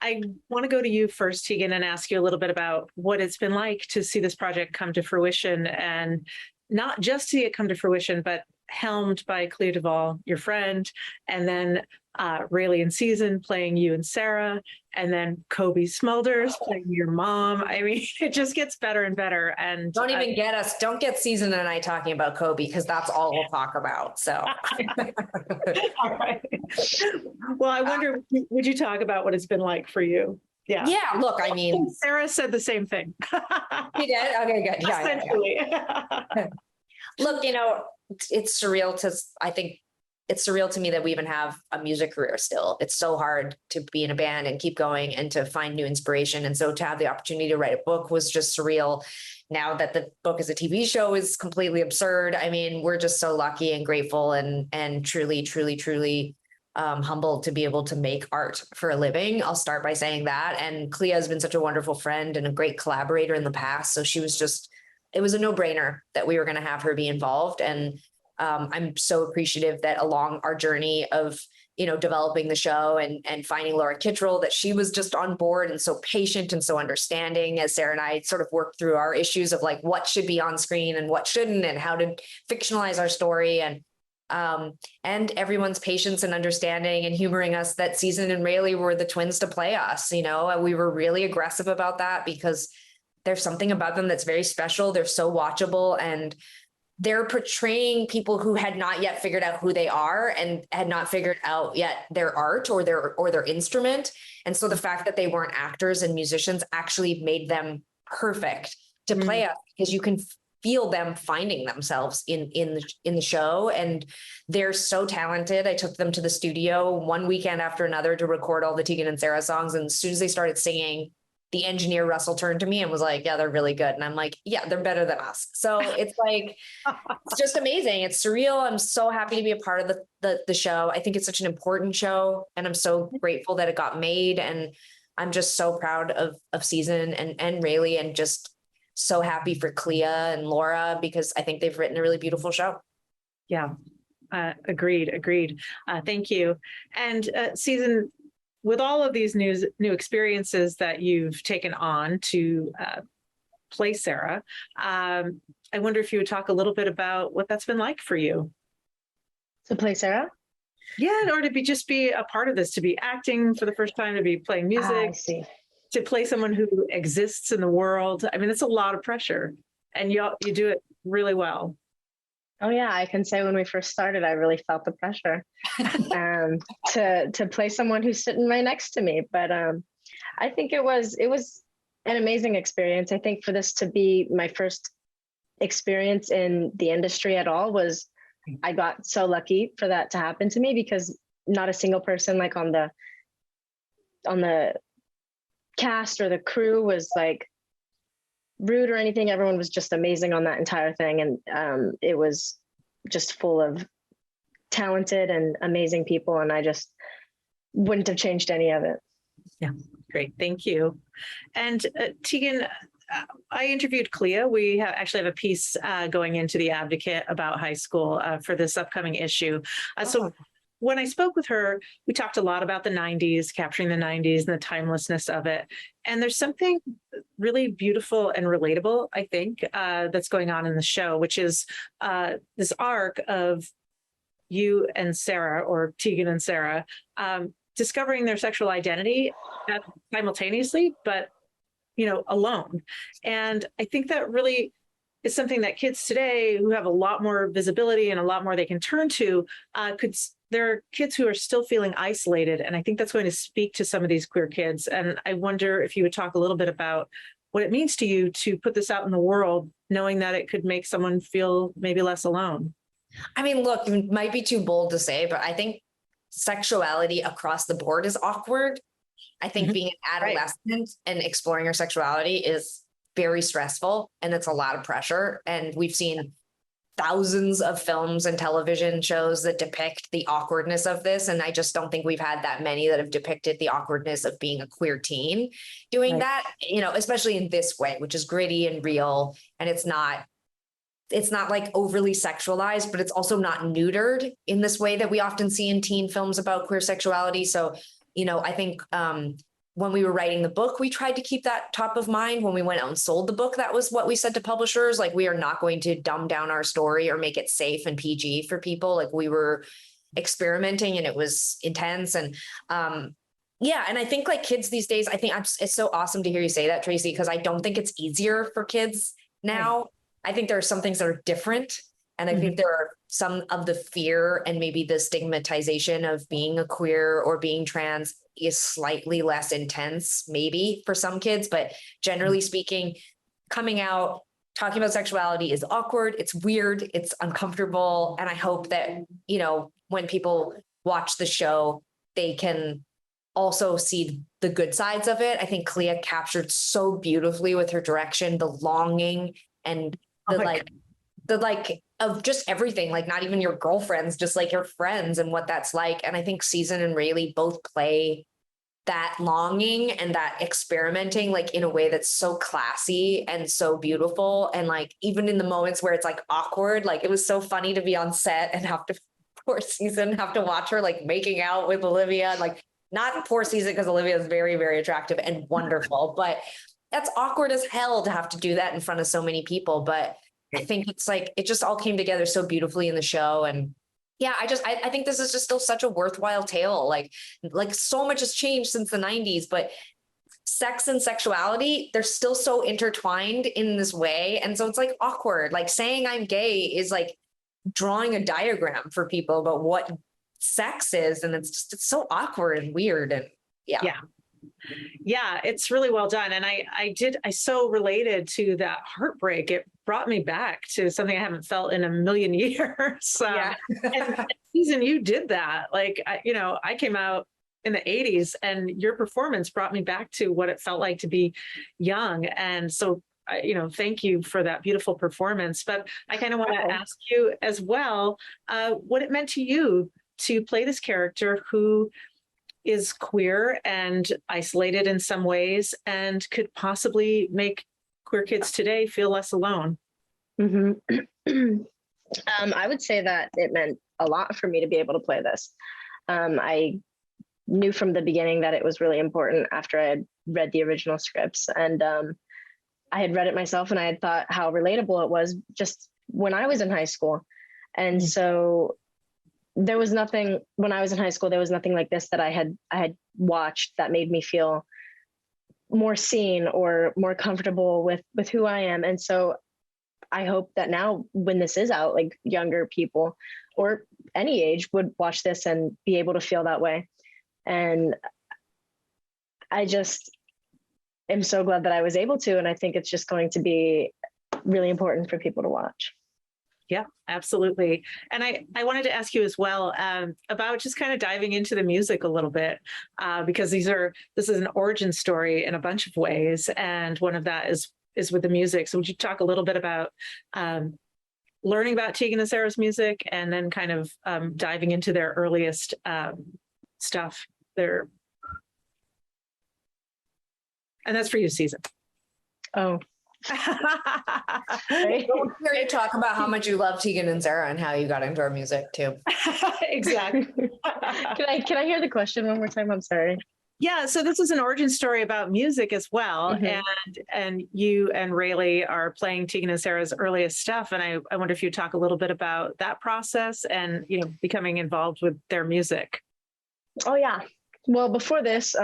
I want to go to you first, Tegan, and ask you a little bit about what it's been like to see this project come to fruition, and not just see it come to fruition, but helmed by Clea Duvall, your friend, and then Rayleigh and Seazynn playing you and Sara, and then Kobe Smulders playing your mom. I mean, it just gets better and better. And don't get Seazynn and I talking about Kobe, because that's all we'll talk about. So, all right. Well, I wonder, would you talk about what it's been like for you? Yeah. Look, I mean, Sara said the same thing. She did? Okay, good. Yeah, essentially. Yeah. Look, I think it's surreal to me that we even have a music career still. It's so hard to be in a band and keep going and to find new inspiration. And so to have the opportunity to write a book was just surreal. Now that the book is a TV show is completely absurd. I mean, we're just so lucky and grateful and truly, truly, truly humbled to be able to make art for a living. I'll start by saying that. And Clea has been such a wonderful friend and a great collaborator in the past. So it was a no-brainer that we were going to have her be involved. And I'm so appreciative that along our journey of, developing the show and finding Laura Kittrell, that she was just on board and so patient and so understanding as Sara and I sort of worked through our issues of like what should be on screen and what shouldn't, and how to fictionalize our story, and everyone's patience and understanding and humoring us that Seazynn and Rayleigh were the twins to play us. We were really aggressive about that because there's something about them that's very special. They're so watchable, and they're portraying people who had not yet figured out who they are and had not figured out yet their art or their instrument. And so the fact that they weren't actors and musicians actually made them perfect to play us, because you can feel them finding themselves in the show. And they're so talented. I took them to the studio one weekend after another to record all the Tegan and Sara songs. And as soon as they started singing, the engineer Russell turned to me and was like, yeah, they're really good. And I'm like, yeah, they're better than us. So it's like, it's just amazing. It's surreal. I'm so happy to be a part of the show. I think it's such an important show, and I'm so grateful that it got made. And I'm just so proud of Seazynn and Rayleigh, and just so happy for Clea and Laura, because I think they've written a really beautiful show. Yeah. Agreed. Thank you. And Seazynn, with all of these new experiences that you've taken on to play Sara, I wonder if you would talk a little bit about what that's been like for you. To play Sara? Yeah, or to just be a part of this, to be acting for the first time, to be playing music. I see. To play someone who exists in the world. I mean, it's a lot of pressure, and you do it really well. Oh yeah, I can say when we first started, I really felt the pressure to play someone who's sitting right next to me. But I think it was an amazing experience. I think for this to be my first experience in the industry at all I got so lucky for that to happen to me, because not a single person like on the cast or the crew was like rude or anything. Everyone was just amazing on that entire thing. And it was just full of talented and amazing people. And I just wouldn't have changed any of it. Yeah. Great. Thank you. And Tegan, I interviewed Clea. We actually have a piece going into The Advocate about high school for this upcoming issue. So when I spoke with her, we talked a lot about the 90s, capturing the 90s and the timelessness of it. And there's something really beautiful and relatable, I think, that's going on in the show, which is this arc of you and Sara, or Tegan and Sara, discovering their sexual identity simultaneously, but, alone. And I think that really is something that kids today, who have a lot more visibility and a lot more they can turn to, there are kids who are still feeling isolated. And I think that's going to speak to some of these queer kids. And I wonder if you would talk a little bit about what it means to you to put this out in the world, knowing that it could make someone feel maybe less alone. I mean, look, it might be too bold to say, but I think sexuality across the board is awkward. I think being an adolescent and exploring your sexuality is very stressful, and it's a lot of pressure. And we've seen thousands of films and television shows that depict the awkwardness of this. And I just don't think we've had that many that have depicted the awkwardness of being a queer teen doing that, especially in this way, which is gritty and real. And it's not like overly sexualized, but it's also not neutered in this way that we often see in teen films about queer sexuality. So, I think when we were writing the book, we tried to keep that top of mind. When we went out and sold the book, that was what we said to publishers. Like, we are not going to dumb down our story or make it safe and PG for people. Like, we were experimenting and it was intense. And yeah, and I think like kids these days, I think it's so awesome to hear you say that, Tracy, because I don't think it's easier for kids now. I think there are some things that are different. And I think there are some of the fear and maybe the stigmatization of being a queer or being trans is slightly less intense, maybe for some kids, but generally speaking, coming out, talking about sexuality is awkward. It's weird. It's uncomfortable. And I hope that, you know, when people watch the show, they can also see the good sides of it. I think Clea captured so beautifully with her direction, the longing and the like of just everything, like not even your girlfriends, just like your friends and what that's like. And I think Seazynn and Rayleigh both play that longing and that experimenting like in a way that's so classy and so beautiful. And like, even in the moments where it's like awkward, like it was so funny to be on set and have to, poor Seazynn, have to watch her like making out with Olivia, like not poor Seazynn because Olivia is very, very attractive and wonderful, but that's awkward as hell to have to do that in front of so many people. But I think it's like, it just all came together so beautifully in the show. And yeah, I think this is just still such a worthwhile tale. Like so much has changed since the 90s, but sex and sexuality, they're still so intertwined in this way. And so it's like awkward, like saying I'm gay is like drawing a diagram for people about what sex is. And it's so awkward and weird. And yeah, it's really well done. And I so related to that heartbreak. It brought me back to something I haven't felt in a million years. And Seazynn, you did that. Like, I came out in the 80s and your performance brought me back to what it felt like to be young. And so, thank you for that beautiful performance. But I kind of want to ask you as well, what it meant to you to play this character who is queer and isolated in some ways and could possibly make queer kids today feel less alone. I would say that it meant a lot for me to be able to play this. I knew from the beginning that it was really important after I had read the original scripts, and I had read it myself and I had thought how relatable it was just when I was in high school. And so there was nothing, when I was in high school, there was nothing like this that I had watched that made me feel more seen or more comfortable with who I am. And so I hope that now when this is out, like younger people or any age would watch this and be able to feel that way. And I just am so glad that I was able to. And I think it's just going to be really important for people to watch. Yeah, absolutely. And I wanted to ask you as well about just kind of diving into the music a little bit, because this is an origin story in a bunch of ways. And one of that is with the music. So would you talk a little bit about learning about Tegan and Sara's music and then kind of diving into their earliest stuff there? And that's for you, Seazynn. Oh. Right? We'll hear you talk about how much you love Tegan and Sara and how you got into our music too. Exactly. Can I hear the question one more time? I'm sorry. Yeah, so this is an origin story about music as well, and you and Rayleigh are playing Tegan and Sara's earliest stuff, and I wonder if you talk a little bit about that process and becoming involved with their music. Oh yeah. Well, before this,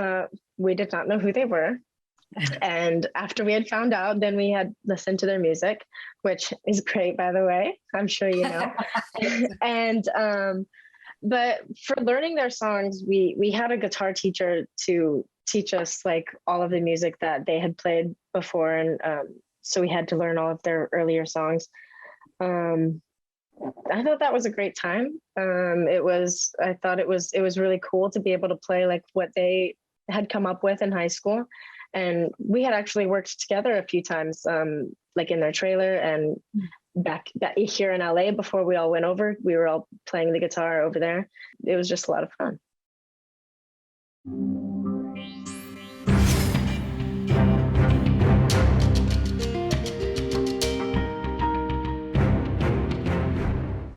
we did not know who they were. And after we had found out, then we had listened to their music, which is great, by the way. I'm sure you know. And but for learning their songs, we had a guitar teacher to teach us like all of the music that they had played before, and so we had to learn all of their earlier songs. I thought that was a great time. I thought it was really cool to be able to play like what they had come up with in high school. And we had actually worked together a few times, like in their trailer and back here in LA before we all went over. We were all playing the guitar over there. It was just a lot of fun.